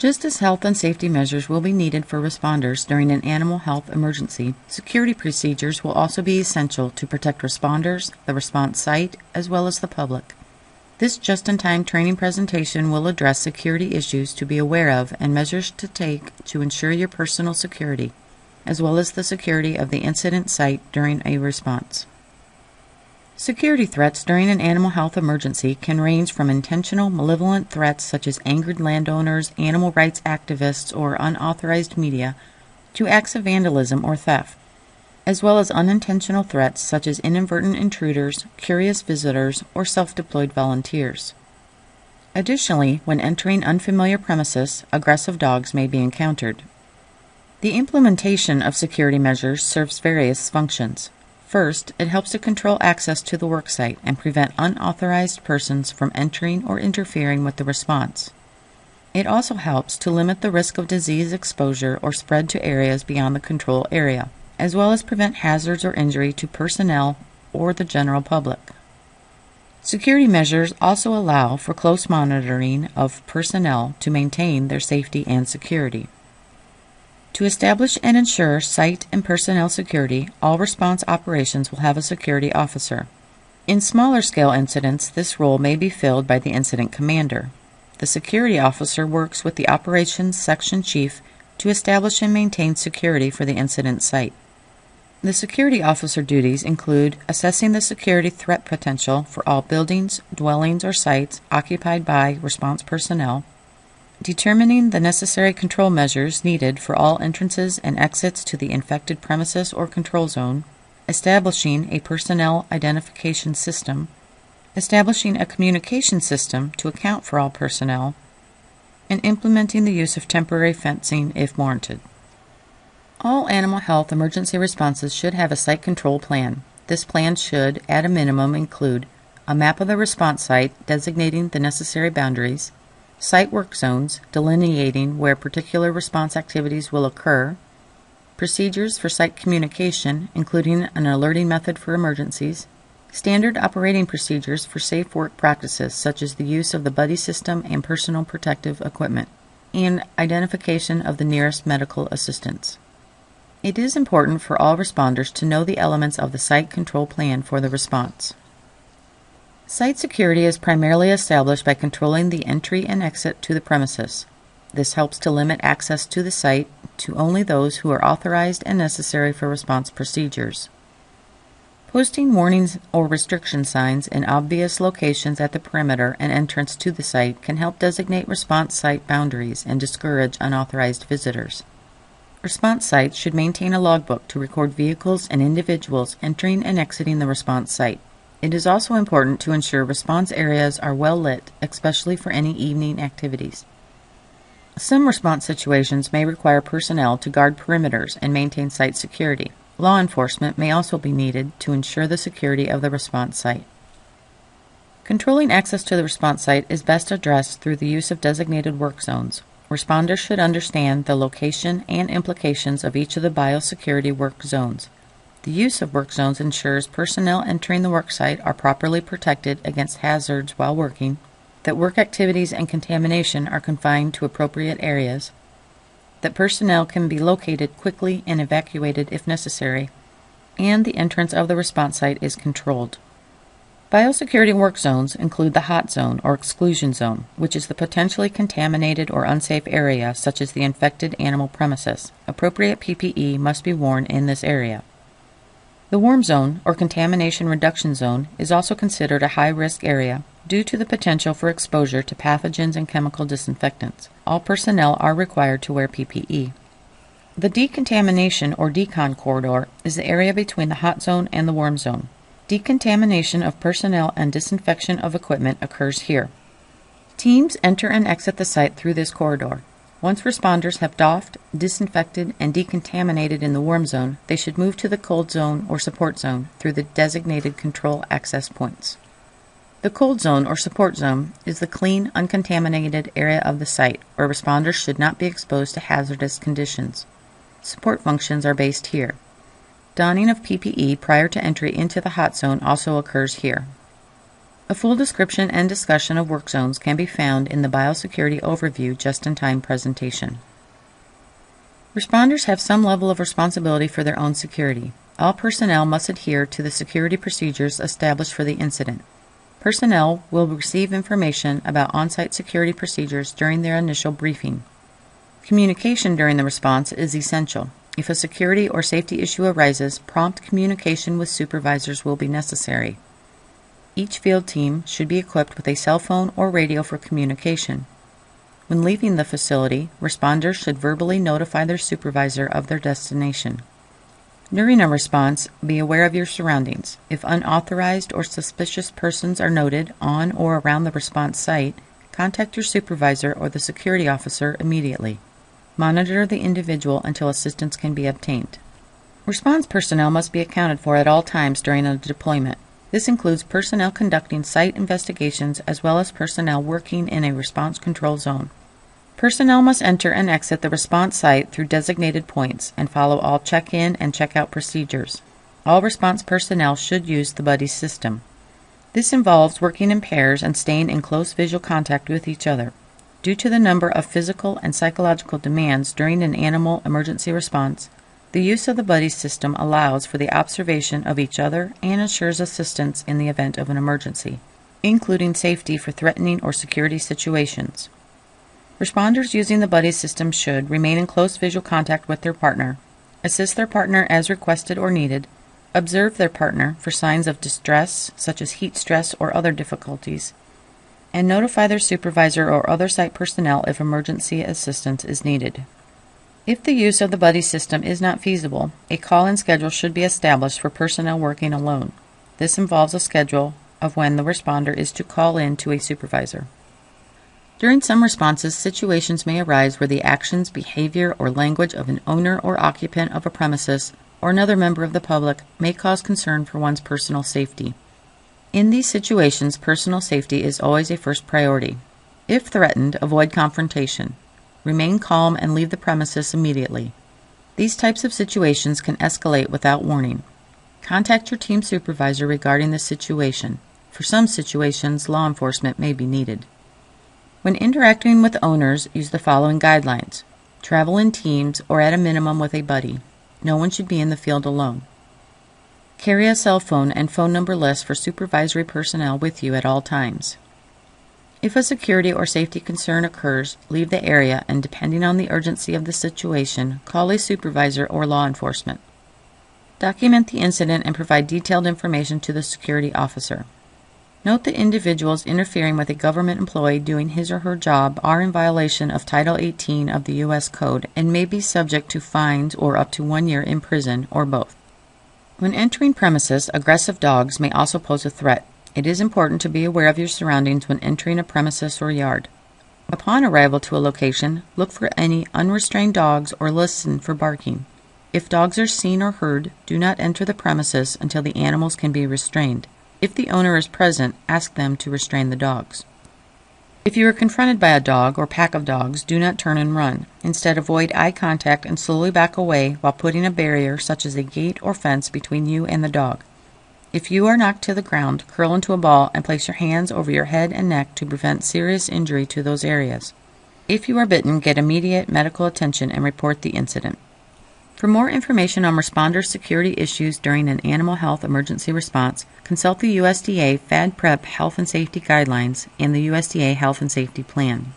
Just as health and safety measures will be needed for responders during an animal health emergency, security procedures will also be essential to protect responders, the response site, as well as the public. This just-in-time training presentation will address security issues to be aware of and measures to take to ensure your personal security, as well as the security of the incident site during a response. Security threats during an animal health emergency can range from intentional, malevolent threats such as angered landowners, animal rights activists, or unauthorized media, to acts of vandalism or theft, as well as unintentional threats such as inadvertent intruders, curious visitors, or self-deployed volunteers. Additionally, when entering unfamiliar premises, aggressive dogs may be encountered. The implementation of security measures serves various functions. First, it helps to control access to the worksite and prevent unauthorized persons from entering or interfering with the response. It also helps to limit the risk of disease exposure or spread to areas beyond the control area, as well as prevent hazards or injury to personnel or the general public. Security measures also allow for close monitoring of personnel to maintain their safety and security. To establish and ensure site and personnel security, all response operations will have a security officer. In smaller scale incidents, this role may be filled by the incident commander. The security officer works with the operations section chief to establish and maintain security for the incident site. The security officer duties include assessing the security threat potential for all buildings, dwellings, or sites occupied by response personnel, determining the necessary control measures needed for all entrances and exits to the infected premises or control zone, establishing a personnel identification system, establishing a communication system to account for all personnel, and implementing the use of temporary fencing if warranted. All animal health emergency responses should have a site control plan. This plan should, at a minimum, include a map of the response site designating the necessary boundaries, site work zones delineating where particular response activities will occur, procedures for site communication, including an alerting method for emergencies, standard operating procedures for safe work practices such as the use of the buddy system and personal protective equipment, and identification of the nearest medical assistance. It is important for all responders to know the elements of the site control plan for the response. Site security is primarily established by controlling the entry and exit to the premises. This helps to limit access to the site to only those who are authorized and necessary for response procedures. Posting warnings or restriction signs in obvious locations at the perimeter and entrance to the site can help designate response site boundaries and discourage unauthorized visitors. Response sites should maintain a logbook to record vehicles and individuals entering and exiting the response site. It is also important to ensure response areas are well lit, especially for any evening activities. Some response situations may require personnel to guard perimeters and maintain site security. Law enforcement may also be needed to ensure the security of the response site. Controlling access to the response site is best addressed through the use of designated work zones. Responders should understand the location and implications of each of the biosecurity work zones. The use of work zones ensures personnel entering the worksite are properly protected against hazards while working, that work activities and contamination are confined to appropriate areas, that personnel can be located quickly and evacuated if necessary, and the entrance of the response site is controlled. Biosecurity work zones include the hot zone or exclusion zone, which is the potentially contaminated or unsafe area such as the infected animal premises. Appropriate PPE must be worn in this area. The warm zone, or contamination reduction zone, is also considered a high-risk area due to the potential for exposure to pathogens and chemical disinfectants. All personnel are required to wear PPE. The decontamination, or decon corridor, is the area between the hot zone and the warm zone. Decontamination of personnel and disinfection of equipment occurs here. Teams enter and exit the site through this corridor. Once responders have doffed, disinfected, and decontaminated in the warm zone, they should move to the cold zone or support zone through the designated control access points. The cold zone or support zone is the clean, uncontaminated area of the site where responders should not be exposed to hazardous conditions. Support functions are based here. Donning of PPE prior to entry into the hot zone also occurs here. A full description and discussion of work zones can be found in the Biosecurity Overview Just-in-Time presentation. Responders have some level of responsibility for their own security. All personnel must adhere to the security procedures established for the incident. Personnel will receive information about on-site security procedures during their initial briefing. Communication during the response is essential. If a security or safety issue arises, prompt communication with supervisors will be necessary. Each field team should be equipped with a cell phone or radio for communication. When leaving the facility, responders should verbally notify their supervisor of their destination. During a response, be aware of your surroundings. If unauthorized or suspicious persons are noted on or around the response site, contact your supervisor or the security officer immediately. Monitor the individual until assistance can be obtained. Response personnel must be accounted for at all times during a deployment. This includes personnel conducting site investigations as well as personnel working in a response control zone. Personnel must enter and exit the response site through designated points and follow all check-in and check-out procedures. All response personnel should use the buddy system. This involves working in pairs and staying in close visual contact with each other. Due to the number of physical and psychological demands during an animal emergency response, the use of the buddy system allows for the observation of each other and ensures assistance in the event of an emergency, including safety for threatening or security situations. Responders using the buddy system should remain in close visual contact with their partner, assist their partner as requested or needed, observe their partner for signs of distress such as heat stress or other difficulties, and notify their supervisor or other site personnel if emergency assistance is needed. If the use of the buddy system is not feasible, a call-in schedule should be established for personnel working alone. This involves a schedule of when the responder is to call in to a supervisor. During some responses, situations may arise where the actions, behavior, or language of an owner or occupant of a premises or another member of the public may cause concern for one's personal safety. In these situations, personal safety is always a first priority. If threatened, avoid confrontation. Remain calm and leave the premises immediately. These types of situations can escalate without warning. Contact your team supervisor regarding the situation. For some situations, law enforcement may be needed. When interacting with owners, use the following guidelines. Travel in teams or at a minimum with a buddy. No one should be in the field alone. Carry a cell phone and phone number list for supervisory personnel with you at all times. If a security or safety concern occurs, leave the area and, depending on the urgency of the situation, call a supervisor or law enforcement. Document the incident and provide detailed information to the security officer. Note that individuals interfering with a government employee doing his or her job are in violation of Title 18 of the U.S. Code and may be subject to fines or up to 1 year in prison or both. When entering premises, aggressive dogs may also pose a threat. It is important to be aware of your surroundings when entering a premises or yard. Upon arrival to a location, look for any unrestrained dogs or listen for barking. If dogs are seen or heard, do not enter the premises until the animals can be restrained. If the owner is present, ask them to restrain the dogs. If you are confronted by a dog or pack of dogs, do not turn and run. Instead, avoid eye contact and slowly back away while putting a barrier such as a gate or fence between you and the dog. If you are knocked to the ground, curl into a ball and place your hands over your head and neck to prevent serious injury to those areas. If you are bitten, get immediate medical attention and report the incident. For more information on responder security issues during an animal health emergency response, consult the USDA FADPrep Health and Safety Guidelines and the USDA Health and Safety Plan.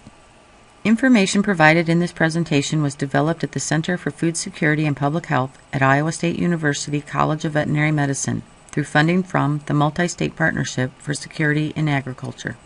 Information provided in this presentation was developed at the Center for Food Security and Public Health at Iowa State University College of Veterinary Medicine through funding from the Multi-State Partnership for Security in Agriculture.